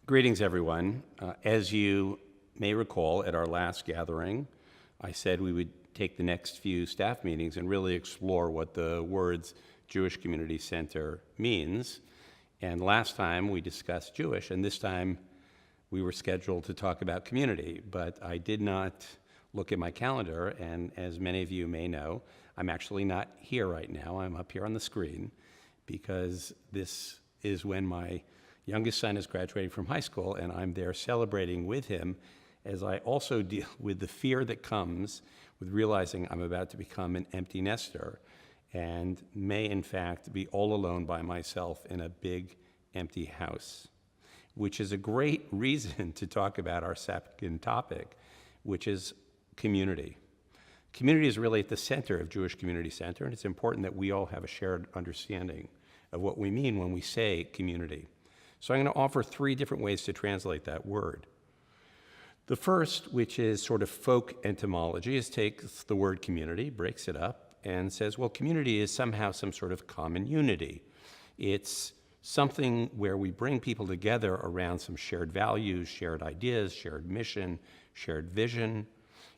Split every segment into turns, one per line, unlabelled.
Greetings, everyone. As you may recall, at our last gathering, I said we would take the next few staff meetings and really explore what the words Jewish Community Center means. And last time we discussed Jewish, and this time we were scheduled to talk about community, but I did not look at my calendar, and as many of you may know, I'm actually not here right now. I'm up here on the screen because this is when my youngest son is graduating from high school, and I'm there celebrating with him as I also deal with the fear that comes with realizing I'm about to become an empty nester and may, in fact, be all alone by myself in a big, empty house, which is a great reason to talk about our second topic, which is community. Community is really at the center of Jewish Community Center, and it's important that we all have a shared understanding of what we mean when we say community. So I'm going to offer three different ways to translate that word. The first, which is sort of folk etymology, is takes the word community, breaks it up, and says, well, community is somehow some sort of common unity. It's something where we bring people together around some shared values, shared ideas, shared mission, shared vision.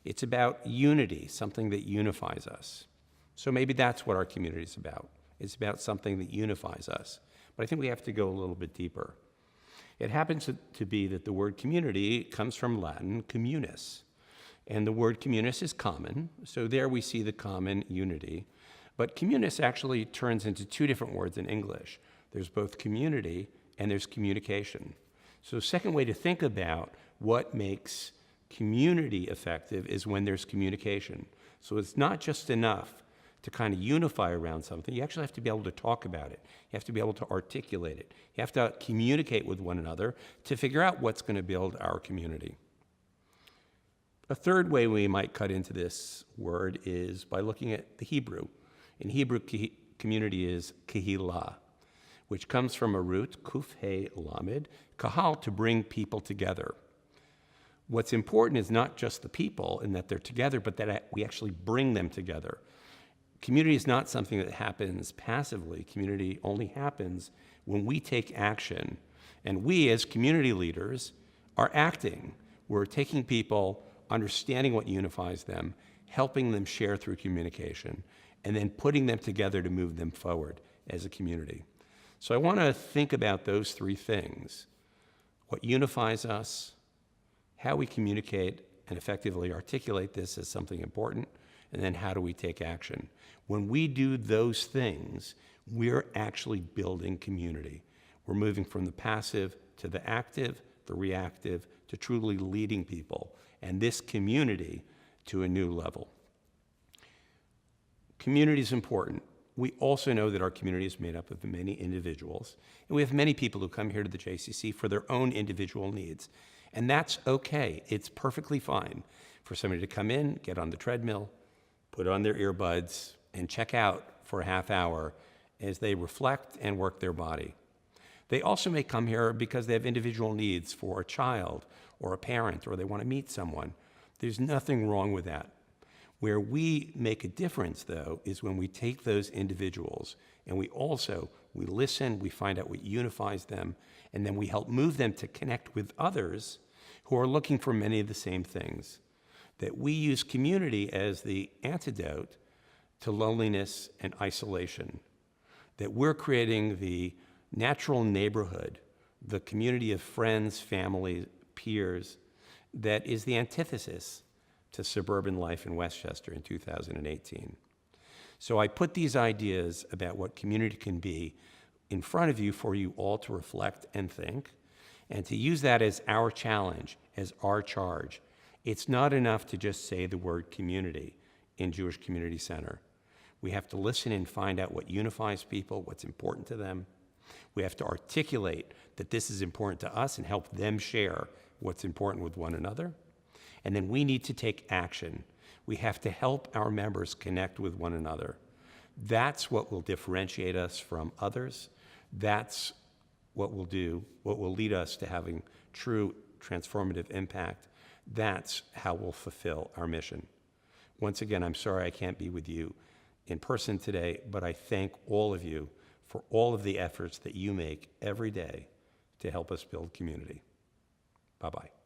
It's about unity, something that unifies us. So maybe that's what our community is about. It's about something that unifies us. But I think we have to go a little bit deeper. It happens to be that the word community comes from Latin communis, and the word communis is common, so there we see the common unity. But communis actually turns into two different words in English. There's both community and there's communication. So the second way to think about what makes community effective is when there's communication. So it's not just enough to kind of unify around something. You actually have to be able to talk about it. You have to be able to articulate it. You have to communicate with one another to figure out what's going to build our community. A third way we might cut into this word is by looking at the Hebrew. In Hebrew, community is kehilah, which comes from a root, kuf he lamed, kahal, to bring people together. What's important is not just the people and that they're together, but that we actually bring them together. Community is not something that happens passively. Community only happens when we take action. And we, as community leaders, are acting. We're taking people, understanding what unifies them, helping them share through communication, and then putting them together to move them forward as a community. So I want to think about those three things: what unifies us, how we communicate and effectively articulate this as something important, and then how do we take action. When we do those things, we're actually building community. We're moving from the passive to the active, the reactive, to truly leading people, and this community to a new level. Community is important. We also know that our community is made up of many individuals, and we have many people who come here to the JCC for their own individual needs, and that's okay. It's perfectly fine for somebody to come in, get on the treadmill, put on their earbuds, and check out for a half hour as they reflect and work their body. They also may come here because they have individual needs for a child or a parent, or they want to meet someone. There's nothing wrong with that. Where we make a difference, though, is when we take those individuals and we listen, we find out what unifies them, and then we help move them to connect with others who are looking for many of the same things. That we use community as the antidote to loneliness and isolation. That we're creating the natural neighborhood, the community of friends, family, peers, that is the antithesis to suburban life in Westchester in 2018. So I put these ideas about what community can be in front of you for you all to reflect and think, and to use that as our challenge, as our charge. It's not enough to just say the word community in Jewish Community Center. We have to listen and find out what unifies people, what's important to them. We have to articulate that this is important to us and help them share what's important with one another. And then we need to take action. We have to help our members connect with one another. That's what will differentiate us from others. That's what will lead us to having true transformative impact. That's how we'll fulfill our mission. Once again, I'm sorry I can't be with you in person today, but I thank all of you for all of the efforts that you make every day to help us build community. Bye-bye.